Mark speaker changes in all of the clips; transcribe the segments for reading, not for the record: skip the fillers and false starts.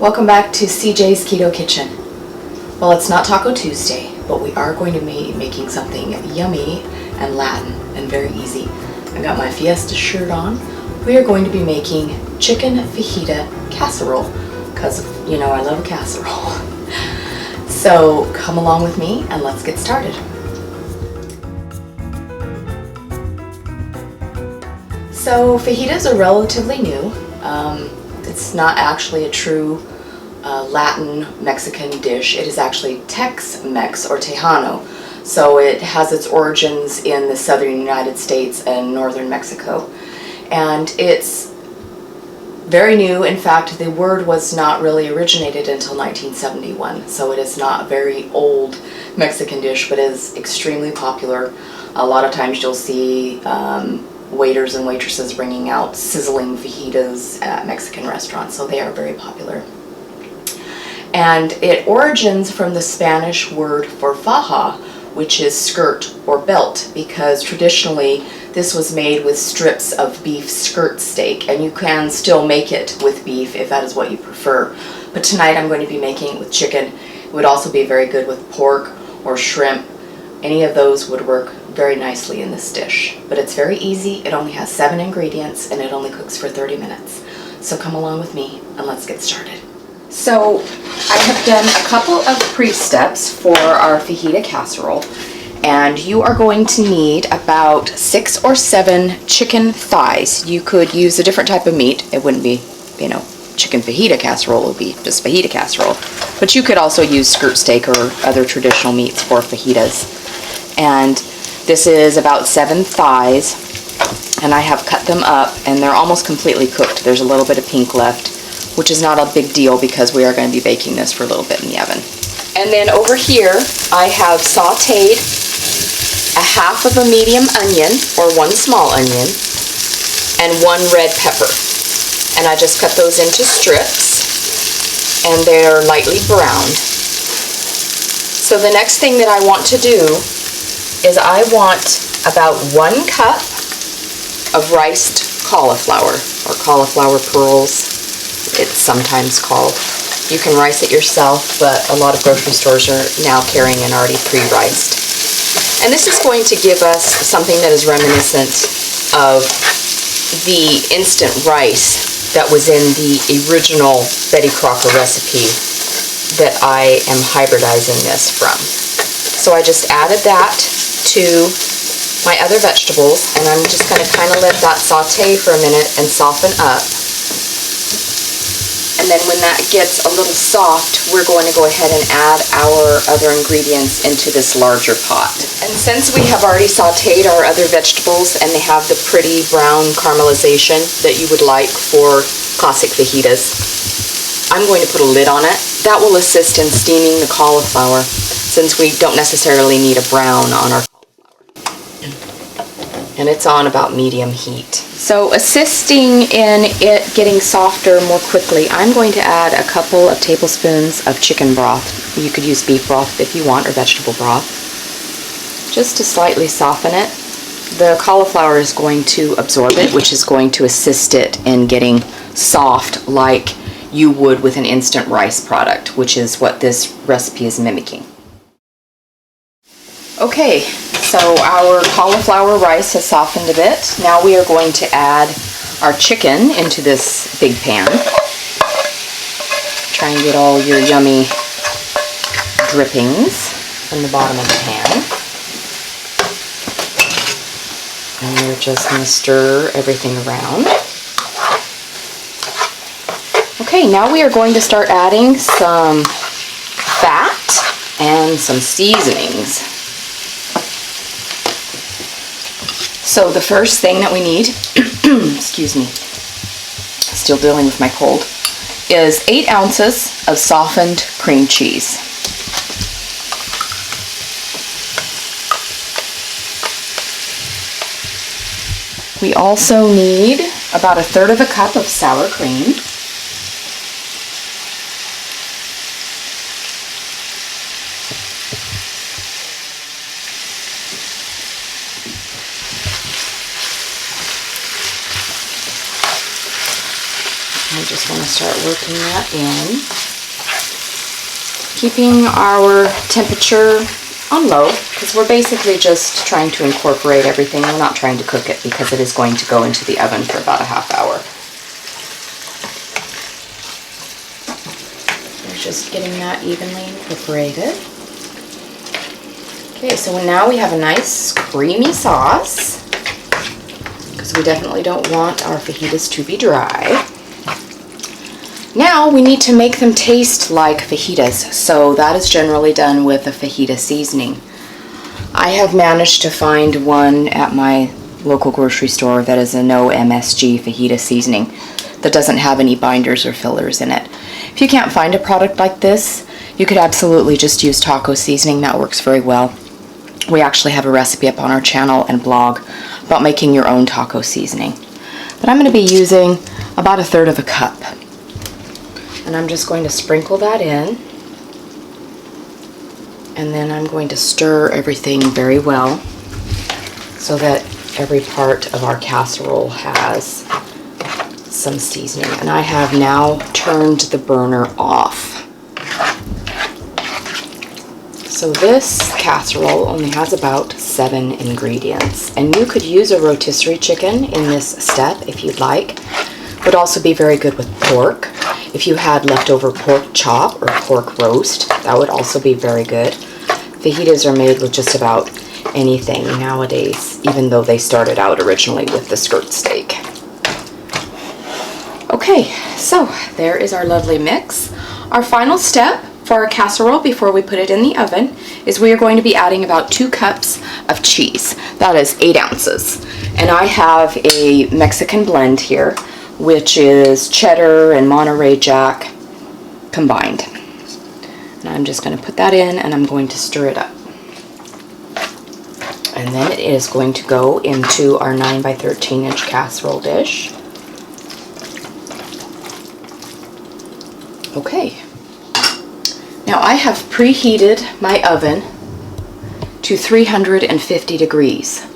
Speaker 1: Welcome back to CJ's Keto Kitchen. Well, it's not Taco Tuesday, but we are going to be making something yummy and Latin and very easy. I got my Fiesta shirt on. We are going to be making chicken fajita casserole because, you know, I love a casserole. So come along with me and let's get started. So fajitas are relatively new. It's not actually a true Latin Mexican dish. It is actually Tex-Mex or Tejano. So it has its origins in the southern United States and northern Mexico. And it's very new. In fact, the word was not really originated until 1971. So it is not a very old Mexican dish, but is extremely popular. A lot of times you'll see waiters and waitresses bringing out sizzling fajitas at Mexican restaurants, so they are very popular. And it origins from the Spanish word for faja, which is skirt or belt, because traditionally this was made with strips of beef skirt steak, and you can still make it with beef if that is what you prefer. But tonight I'm going to be making it with chicken. It would also be very good with pork or shrimp. Any of those would work very nicely in this dish. But it's very easy. It only has 7 ingredients and it only cooks for 30 minutes. So come along with me and let's get started. So I have done a couple of pre-steps for our fajita casserole, and you are going to need about 6 or 7 chicken thighs. You could use a different type of meat. It wouldn't be, you know, chicken fajita casserole. It would be just fajita casserole. But you could also use skirt steak or other traditional meats for fajitas. And this is about 7 thighs, and I have cut them up and they're almost completely cooked. There's a little bit of pink left, which is not a big deal because we are going to be baking this for a little bit in the oven. And then over here I have sauteed a half of a medium onion, or 1 small onion, and 1 red pepper. And I just cut those into strips and they're lightly browned. So the next thing that I want to do is I want about 1 cup of riced cauliflower, or cauliflower pearls, it's sometimes called. You can rice it yourself, but a lot of grocery stores are now carrying an already pre-riced. And this is going to give us something that is reminiscent of the instant rice that was in the original Betty Crocker recipe that I am hybridizing this from. So I just added that to my other vegetables, and I'm just going to kind of let that saute for a minute and soften up. And then when that gets a little soft, we're going to go ahead and add our other ingredients into this larger pot. And since we have already sauteed our other vegetables and they have the pretty brown caramelization that you would like for classic fajitas, I'm going to put a lid on it. That will assist in steaming the cauliflower, since we don't necessarily need a brown on our cauliflower. And it's on about medium heat. So assisting in it getting softer more quickly, I'm going to add a couple of tablespoons of chicken broth. You could use beef broth if you want, or vegetable broth, just to slightly soften it. The cauliflower is going to absorb it, which is going to assist it in getting soft like you would with an instant rice product, which is what this recipe is mimicking. Okay, so our cauliflower rice has softened a bit. Now we are going to add our chicken into this big pan. Try and get all your yummy drippings from the bottom of the pan. And we're just going to stir everything around. Okay, now we are going to start adding some fat and some seasonings. So the first thing that we need, excuse me, still dealing with my cold, is 8 ounces of softened cream cheese. We also need about 1/3 cup of sour cream. just want to start working that in. Keeping our temperature on low, because we're basically just trying to incorporate everything. We're not trying to cook it because it is going to go into the oven for about a half hour. We're just getting that evenly incorporated. Okay, so now we have a nice creamy sauce, because we definitely don't want our fajitas to be dry. Now we need to make them taste like fajitas, so that is generally done with a fajita seasoning. I have managed to find one at my local grocery store that is a no MSG fajita seasoning that doesn't have any binders or fillers in it. If you can't find a product like this, you could absolutely just use taco seasoning. That works very well. We actually have a recipe up on our channel and blog about making your own taco seasoning. But I'm going to be using about 1/3 cup. And I'm just going to sprinkle that in. And then I'm going to stir everything very well so that every part of our casserole has some seasoning. And I have now turned the burner off. So this casserole only has about 7 ingredients. And you could use a rotisserie chicken in this step if you'd like. Would also be very good with pork. If you had leftover pork chop or pork roast, that would also be very good. Fajitas are made with just about anything nowadays, even though they started out originally with the skirt steak. Okay, so there is our lovely mix. Our final step for our casserole before we put it in the oven is we are going to be adding about 2 cups of cheese. That is 8 ounces. And I have a Mexican blend here, which is cheddar and Monterey Jack combined. And I'm just going to put that in and I'm going to stir it up. And then it is going to go into our 9 by 13 inch casserole dish. Okay. Now I have preheated my oven to 350 degrees.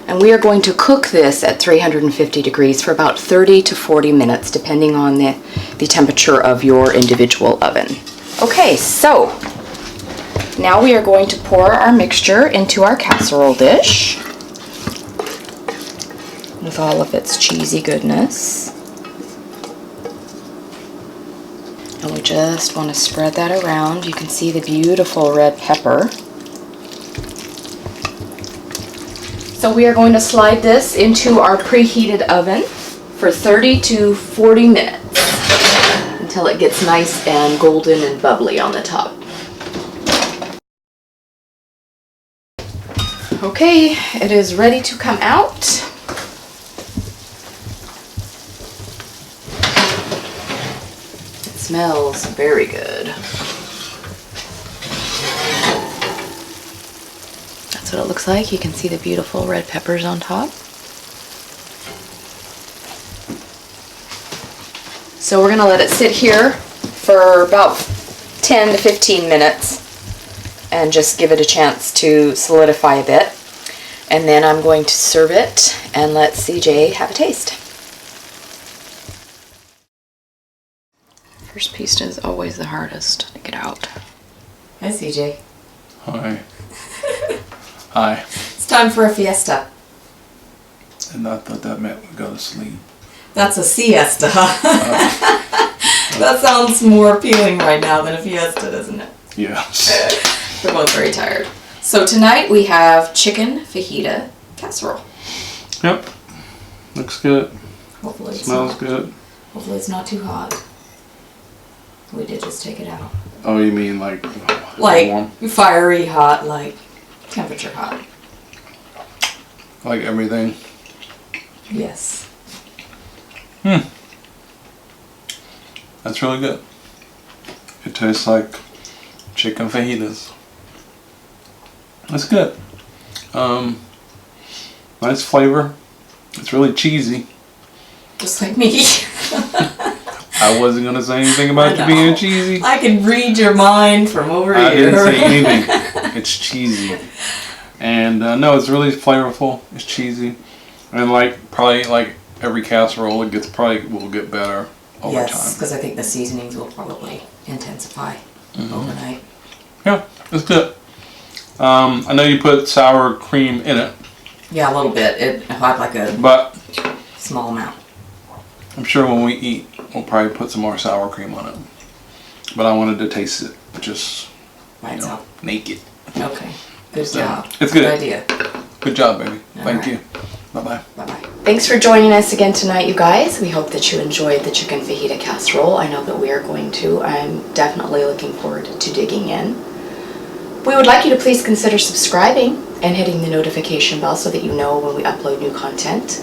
Speaker 1: And we are going to cook this at 350 degrees for about 30 to 40 minutes, depending on the temperature of your individual oven. Okay, so now we are going to pour our mixture into our casserole dish with all of its cheesy goodness. And we just want to spread that around. You can see the beautiful red pepper. So we are going to slide this into our preheated oven for 30 to 40 minutes until it gets nice and golden and bubbly on the top. Okay, it is ready to come out. It smells very good. That's what it looks like. You can see the beautiful red peppers on top. So we're going to let it sit here for about 10 to 15 minutes and just give it a chance to solidify a bit. And then I'm going to serve it and let CJ have a taste. First piece is always the hardest to get out. Hi, CJ.
Speaker 2: Hi. Hi.
Speaker 1: It's time for a fiesta.
Speaker 2: And I thought that meant we go to sleep.
Speaker 1: That's a siesta. That sounds more appealing right now than a fiesta, doesn't it?
Speaker 2: Yes.
Speaker 1: We're both very tired. So tonight we have chicken fajita casserole.
Speaker 2: Yep. Looks good.
Speaker 1: Hopefully
Speaker 2: Smells good.
Speaker 1: Hopefully it's not too hot. We did just take it out.
Speaker 2: Oh, you mean like
Speaker 1: warm? Fiery hot, like temperature hot.
Speaker 2: Like everything?
Speaker 1: Yes.
Speaker 2: That's really good. It tastes like chicken fajitas. That's good. Nice flavor. It's really cheesy.
Speaker 1: Just like me.
Speaker 2: I wasn't gonna say anything about you being cheesy.
Speaker 1: I can read your mind from over here.
Speaker 2: I didn't say anything. It's cheesy. And no, it's really flavorful. It's cheesy. And probably like every casserole, it gets probably will get better over
Speaker 3: Yes,
Speaker 2: time.
Speaker 3: because I think the seasonings will probably intensify overnight.
Speaker 2: Yeah, it's good. I know you put sour cream in it.
Speaker 3: Yeah, a little bit. It had like a
Speaker 2: But
Speaker 3: small amount.
Speaker 2: I'm sure when we eat, we'll probably put some more sour cream on it. But I wanted to taste it just,
Speaker 3: By itself.
Speaker 2: naked.
Speaker 3: Okay. Good
Speaker 2: So,
Speaker 3: job.
Speaker 2: it's good.
Speaker 3: idea.
Speaker 2: Good job, baby. Thank
Speaker 3: right.
Speaker 2: you. Bye-bye.
Speaker 3: Bye-bye.
Speaker 1: Thanks for joining us again tonight, you guys. We hope that you enjoyed the chicken fajita casserole. I know that we are going to. I'm definitely looking forward to digging in. We would like you to please consider subscribing and hitting the notification bell so that you know when we upload new content.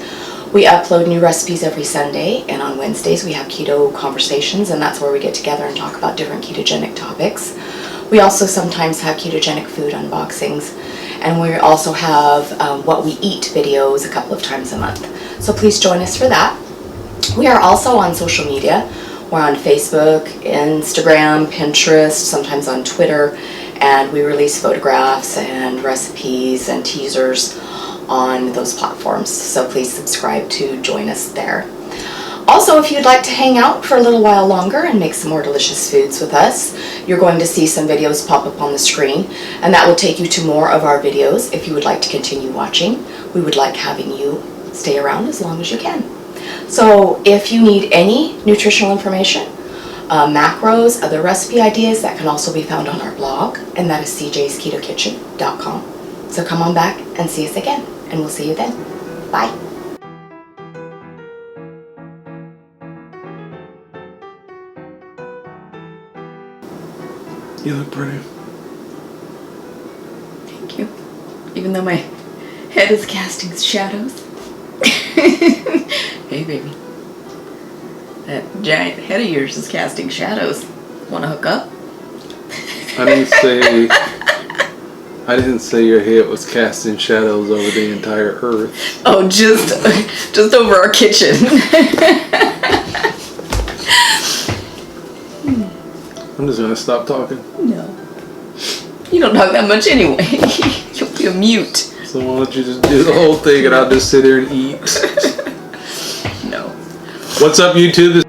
Speaker 1: We upload new recipes every Sunday, and on Wednesdays we have keto conversations, and that's where we get together and talk about different ketogenic topics. We also sometimes have ketogenic food unboxings, and we also have what we eat videos a couple of times a month. So please join us for that. We are also on social media. We're on Facebook, Instagram, Pinterest, sometimes on Twitter, and we release photographs and recipes and teasers on those platforms. So please subscribe to join us there. Also, if you'd like to hang out for a little while longer and make some more delicious foods with us, you're going to see some videos pop up on the screen, and that will take you to more of our videos. If you would like to continue watching, we would like having you stay around as long as you can. So if you need any nutritional information, macros, other recipe ideas, that can also be found on our blog, and that is cjsketokitchen.com. So come on back and see us again, and we'll see you then. Bye.
Speaker 2: You look pretty.
Speaker 1: Thank you. Even though my head is casting shadows. Hey, baby. That giant head of yours is casting shadows. Want to hook up?
Speaker 2: I didn't say your head was casting shadows over the entire earth.
Speaker 1: Oh, just over our kitchen.
Speaker 2: I'm just gonna stop talking.
Speaker 1: No. You don't talk that much anyway. You'll be a mute.
Speaker 2: So why don't you just do the whole thing and I'll just sit here and eat?
Speaker 1: No.
Speaker 2: What's up, YouTube?